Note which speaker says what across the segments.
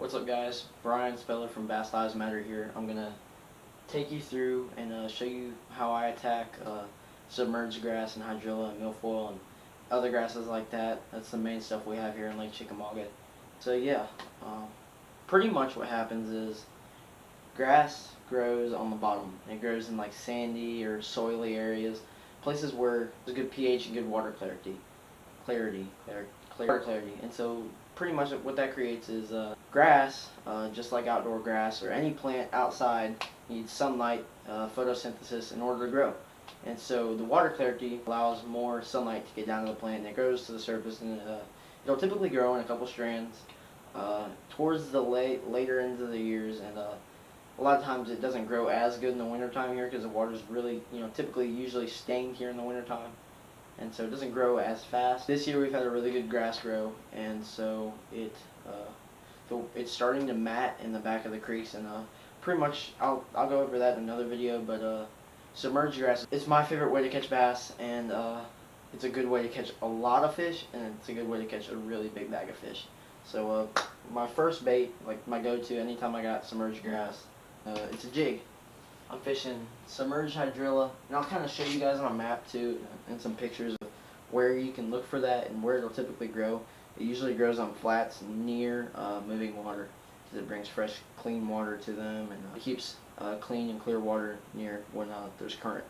Speaker 1: What's up, guys? Brian Speller from Bass Lives Matter here. I'm gonna take you through and show you how I attack submerged grass and hydrilla and milfoil and other grasses like that. That's the main stuff we have here in Lake Chickamauga. So yeah, pretty much what happens is grass grows on the bottom. It grows in like sandy or soily areas, places where there's good pH and good water clarity. And so pretty much what that creates is grass, just like outdoor grass or any plant outside, needs sunlight, photosynthesis in order to grow. And so the water clarity allows more sunlight to get down to the plant, and it grows to the surface, and it'll typically grow in a couple strands towards the later into the years, and a lot of times it doesn't grow as good in the wintertime here because the water's really, typically usually stained here in the wintertime. And so it doesn't grow as fast. This year we've had a really good grass grow, and so it's starting to mat in the back of the creeks, and pretty much I'll go over that in another video. But submerged grass, it's my favorite way to catch bass, and it's a good way to catch a lot of fish, and it's a good way to catch a really big bag of fish. So my first bait, like my go-to anytime I got submerged grass, it's a jig. I'm fishing submerged hydrilla, and I'll kind of show you guys on a map too, and some pictures of where you can look for that and where it'll typically grow. It usually grows on flats near moving water, because it brings fresh, clean water to them, and it keeps clean and clear water near when there's current.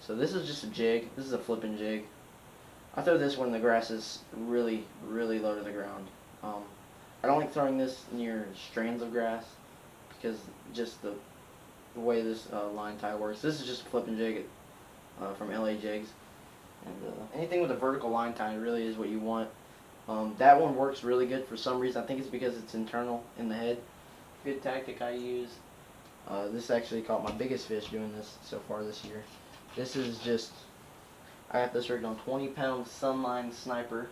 Speaker 1: So this is just a jig. This is a flipping jig. I throw this when the grass is really, really low to the ground. I don't like throwing this near strands of grass because just the way this line tie works. This is just a flipping jig from LA Jigs, and anything with a vertical line tie really is what you want. That one works really good for some reason. I think it's because it's internal in the head. Good tactic I use. This actually caught my biggest fish doing this so far this year. This is just, I got this rigged on 20-pound Sunline Sniper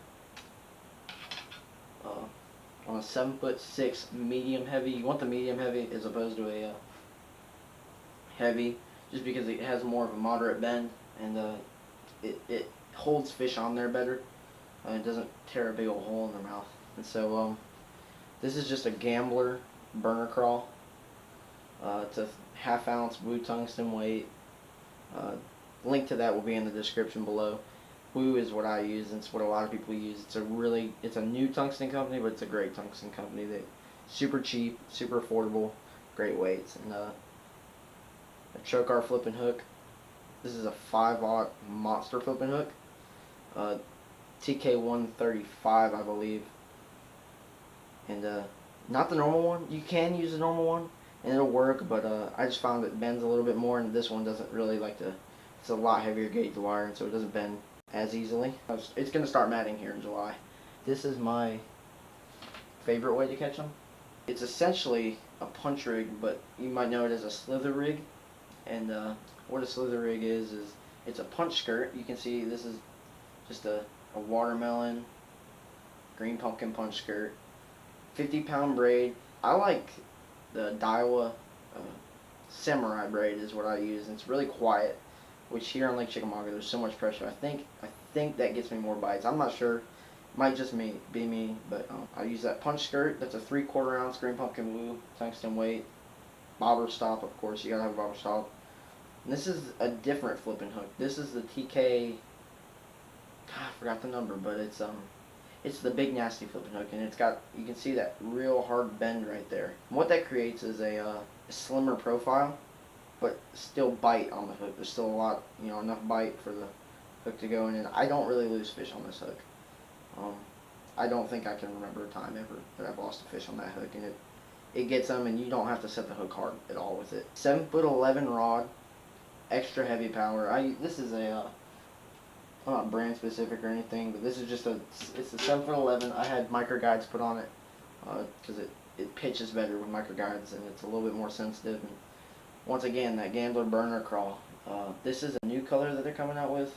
Speaker 1: on a 7'6" medium heavy. You want the medium heavy as opposed to a heavy, just because it has more of a moderate bend, and it holds fish on there better. It doesn't tear a big old hole in their mouth. And so this is just a Gambler burner crawl. It's a half-ounce blue tungsten weight. Link to that will be in the description below. Blue is what I use, and it's what a lot of people use. It's a new tungsten company, but it's a great tungsten company. They super cheap, super affordable, great weights, and a choke flipping hook. This is a 5/0 monster flipping hook, TK135 I believe, and not the normal one. You can use the normal one and it'll work, but I just found it bends a little bit more, and this one doesn't really like to. It's a lot heavier gauge wire, and so it doesn't bend as easily. It's going to start matting here in July. This is my favorite way to catch them. It's essentially a punch rig, but you might know it as a slither rig. And what a slither rig is it's a punch skirt. You can see this is just a watermelon, green pumpkin punch skirt. 50-pound braid. I like the Daiwa Samurai braid is what I use, and it's really quiet, which here on Lake Chickamauga there's so much pressure. I think that gets me more bites. I'm not sure. Might just be me, but I use that punch skirt. That's a 3/4 ounce green pumpkin blue tungsten weight. Bobber stop, of course. You gotta have a bobber stop. And this is a different flipping hook. This is the TK. I forgot the number, but it's the big nasty flipping hook, and it's got, you can see that real hard bend right there. And what that creates is a slimmer profile, but still bite on the hook. There's still a lot, enough bite for the hook to go in, and I don't really lose fish on this hook. I don't think I can remember a time ever that I've lost a fish on that hook, and it gets them, and you don't have to set the hook hard at all with it. 7'11" rod, extra heavy power. This is I'm not brand specific or anything, but this is just it's a 7'11". I had micro guides put on it because it pitches better with micro guides, and it's a little bit more sensitive. And once again, that Gambler burner crawl. This is a new color that they're coming out with,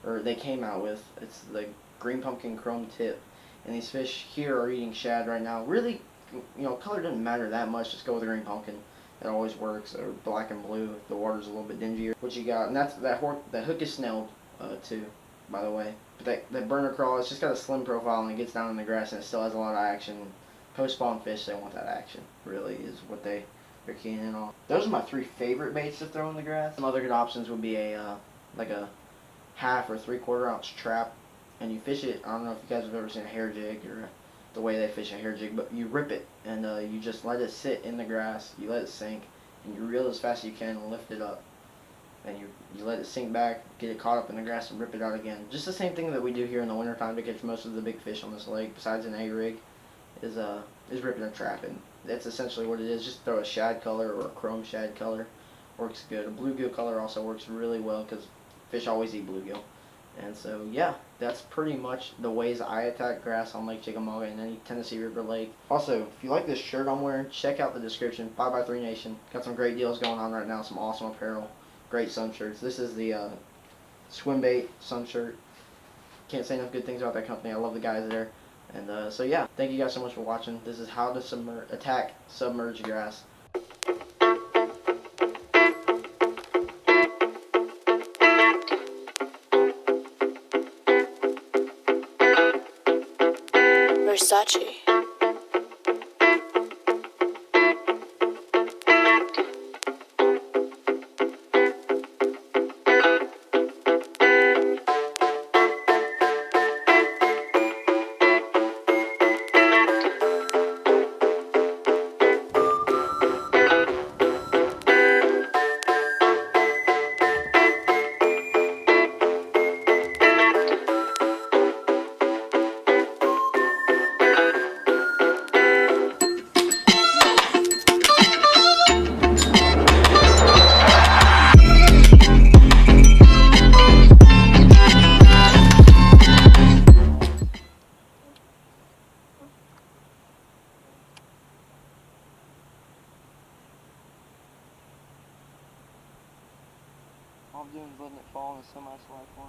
Speaker 1: or they came out with. It's the green pumpkin chrome tip, and these fish here are eating shad right now. Really, color doesn't matter that much. Just go with the green pumpkin. It always works. Or black and blue. The water's a little bit dingier. What you got? And that hook is snelled too, by the way. But that burner crawl, it's just got a slim profile, and it gets down in the grass, and it still has a lot of action. post-spawn fish, they want that action, really, is what they're keying in on. Those are my 3 favorite baits to throw in the grass. Some other good options would be like a half or 3/4 ounce trap, and you fish it. I don't know if you guys have ever seen a hair jig or the way they fish a hair jig, but you rip it and you just let it sit in the grass, you let it sink, and you reel as fast as you can and lift it up. And you let it sink back, get it caught up in the grass, and rip it out again. Just the same thing that we do here in the wintertime to catch most of the big fish on this lake, besides an A-rig, is ripping a trap. And that's essentially what it is. Just throw a shad color or a chrome shad color. Works good. A bluegill color also works really well because fish always eat bluegill. And so, yeah, that's pretty much the ways I attack grass on Lake Chickamauga and any Tennessee River lake. Also, if you like this shirt I'm wearing, check out the description. 5x3 Nation. Got some great deals going on right now. Some awesome apparel. Great sun shirts. This is the swim bait sun shirt. Can't say enough good things about that company. I love the guys there. And so yeah, thank you guys so much for watching. This is how to attack submerged grass.
Speaker 2: Versace.
Speaker 1: All I'm doing is letting it fall in a semi-slide form.